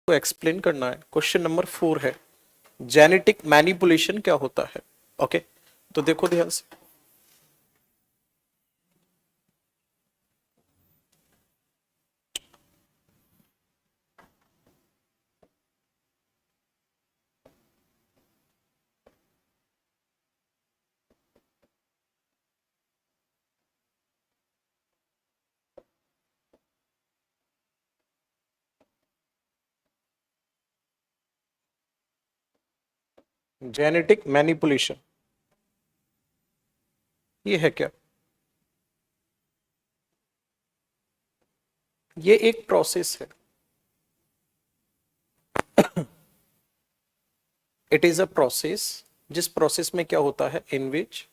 को एक्सप्लेन करना है। क्वेश्चन नंबर 4 है जेनेटिक मैनिपुलेशन क्या होता है। ओके, तो देखो ध्यान से। जेनेटिक मैनिपुलेशन ये है क्या? ये एक प्रोसेस है। इट इज अ प्रोसेस जिस प्रोसेस में क्या होता है, इन विच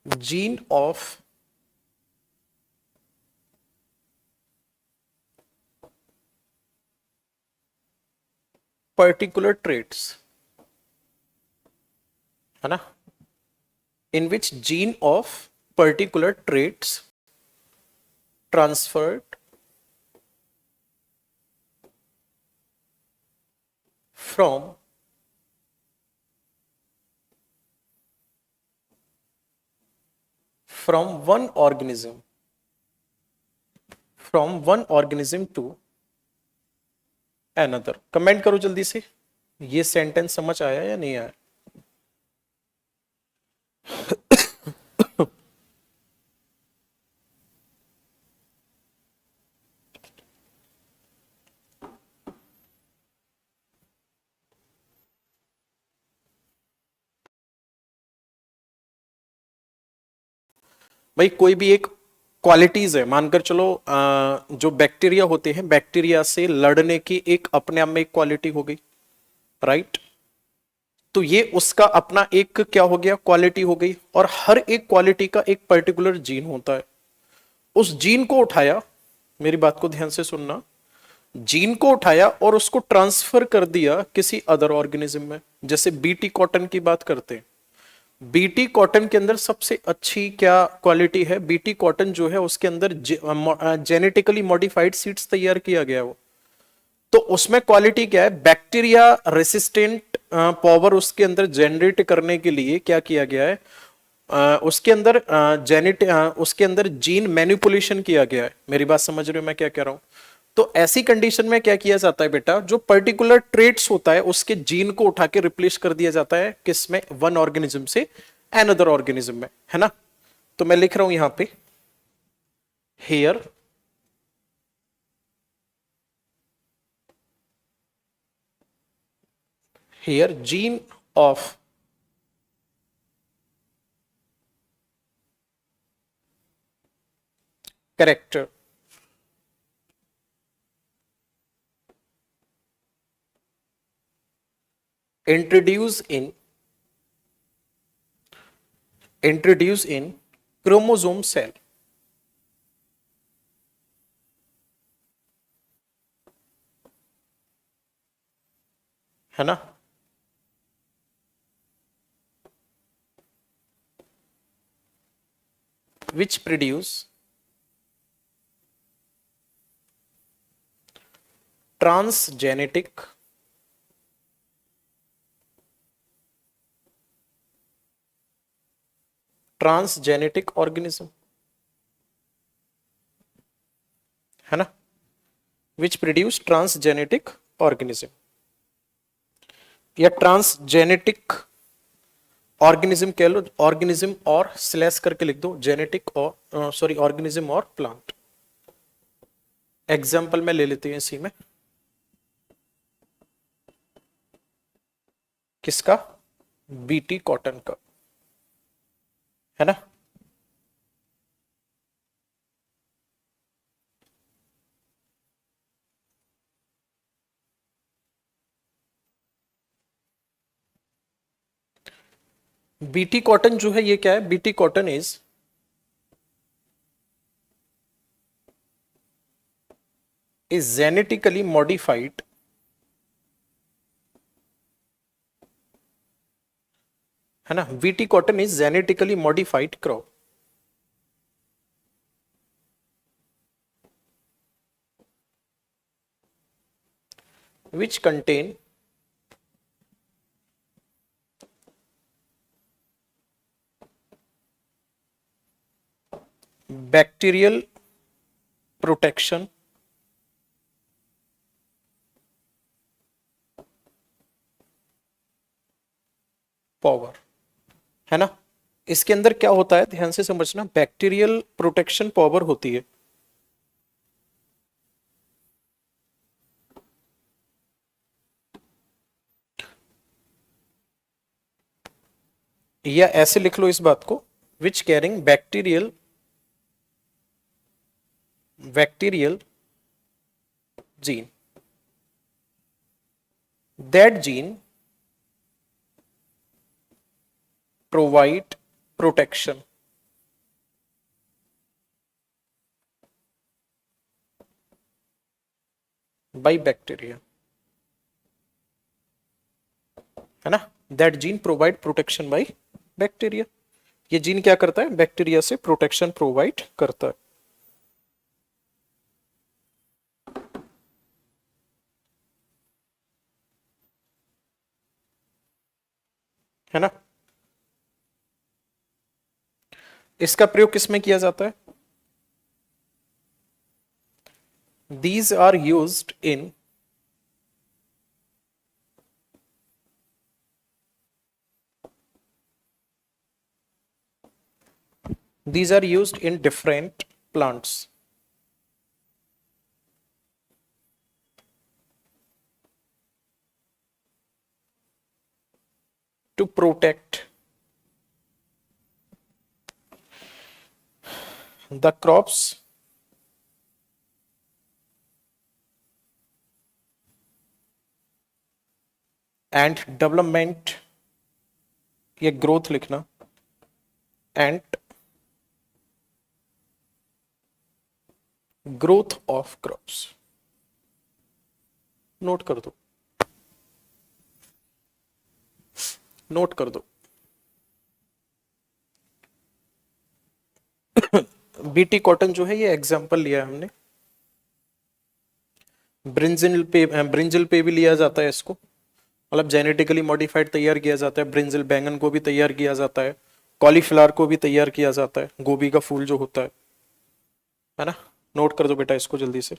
जीन ऑफ पर्टिकुलर ट्रेट्स, है ना, in which gene of particular traits transferred from one organism to another। Comment करो जल्दी से, ये सेंटेंस समझ आया या नहीं आया? भाई कोई भी एक क्वालिटीज है, मानकर चलो जो बैक्टीरिया होते हैं, बैक्टीरिया से लड़ने की एक अपने आप में एक क्वालिटी हो गई, राइट। तो ये उसका अपना एक क्या हो गया, क्वालिटी हो गई। और हर एक क्वालिटी का एक पर्टिकुलर जीन होता है। उस जीन को उठाया, मेरी बात को ध्यान से सुनना, जीन को उठाया और उसको ट्रांसफर कर दिया किसी अदर ऑर्गेनिज्म में। जैसे बीटी कॉटन की बात करते हैं, बीटी कॉटन के अंदर सबसे अच्छी क्या क्वालिटी है, बीटी कॉटन जो है उसके अंदर जेनेटिकली मॉडिफाइड सीड्स तैयार किया गया वो। तो उसमें क्वालिटी क्या है, बैक्टीरिया रेसिस्टेंट पावर उसके अंदर जनरेट करने के लिए क्या किया गया है, उसके अंदर उसके अंदर जीन मैनिपुलेशन किया गया है। मेरी बात समझ रहे हो मैं क्या कह रहा हूं? तो ऐसी कंडीशन में क्या किया जाता है बेटा, जो पर्टिकुलर ट्रेट्स होता है उसके जीन को उठा के रिप्लेस कर दिया जाता है किसमें, वन ऑर्गेनिज्म से एनदर ऑर्गेनिज्म में, है ना। तो मैं लिख रहा हूं यहां पे, here here gene of character introduce in chromosome cell, है ना। विच प्रोड्यूस ट्रांसजेनेटिक ऑर्गेनिज्म, है ना। विच प्रोड्यूस ट्रांसजेनेटिक ऑर्गेनिज्म, या ट्रांसजेनेटिक ऑर्गेनिज्म कह लो, ऑर्गेनिज्म और स्लैश करके लिख दो, जेनेटिक और सॉरी ऑर्गेनिज्म और प्लांट। एग्जाम्पल में ले लेते हैं इसी में, किसका, बीटी कॉटन का, है ना। बीटी कॉटन जो है ये क्या है, BT cotton is genetically modified, है ना। BT cotton is genetically modified crop, which contain bacterial protection power, है ना। इसके अंदर क्या होता है ध्यान से समझना, बैक्टीरियल प्रोटेक्शन पावर होती है। या ऐसे लिख लो इस बात को, which carrying bacterial gene, that gene provide protection by bacteria, है ना। That gene provide protection by bacteria, ये जीन क्या करता है, बैक्टीरिया से प्रोटेक्शन प्रोवाइड करता है ना। इसका प्रयोग किसमें किया जाता है, these are used in these are used in different plants to protect the crops and development, ये ग्रोथ लिखना, and growth of crops, note कर दो, नोट कर दो। बीटी कॉटन जो है ये एग्जांपल लिया है हमने, ब्रिंजल पे भी लिया जाता है इसको, मतलब जेनेटिकली मॉडिफाइड तैयार किया जाता है। ब्रिंजल बैंगन को भी तैयार किया जाता है, कॉलीफ्लावर को भी तैयार किया जाता है, गोभी का फूल जो होता है ना। नोट कर दो बेटा इसको जल्दी से।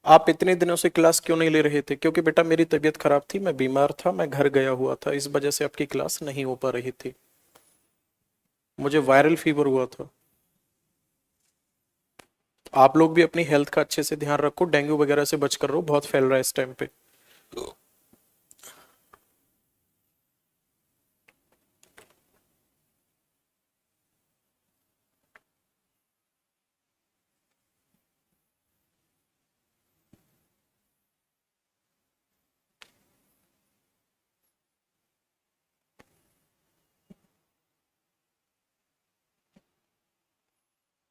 आप इतने दिनों से क्लास क्यों नहीं ले रहे थे, क्योंकि बेटा मेरी तबीयत खराब थी, मैं बीमार था, मैं घर गया हुआ था, इस वजह से आपकी क्लास नहीं हो पा रही थी, मुझे वायरल फीवर हुआ था। आप लोग भी अपनी हेल्थ का अच्छे से ध्यान रखो, डेंगू वगैरह से बच कर रहो, बहुत फैल रहा है इस टाइम पे।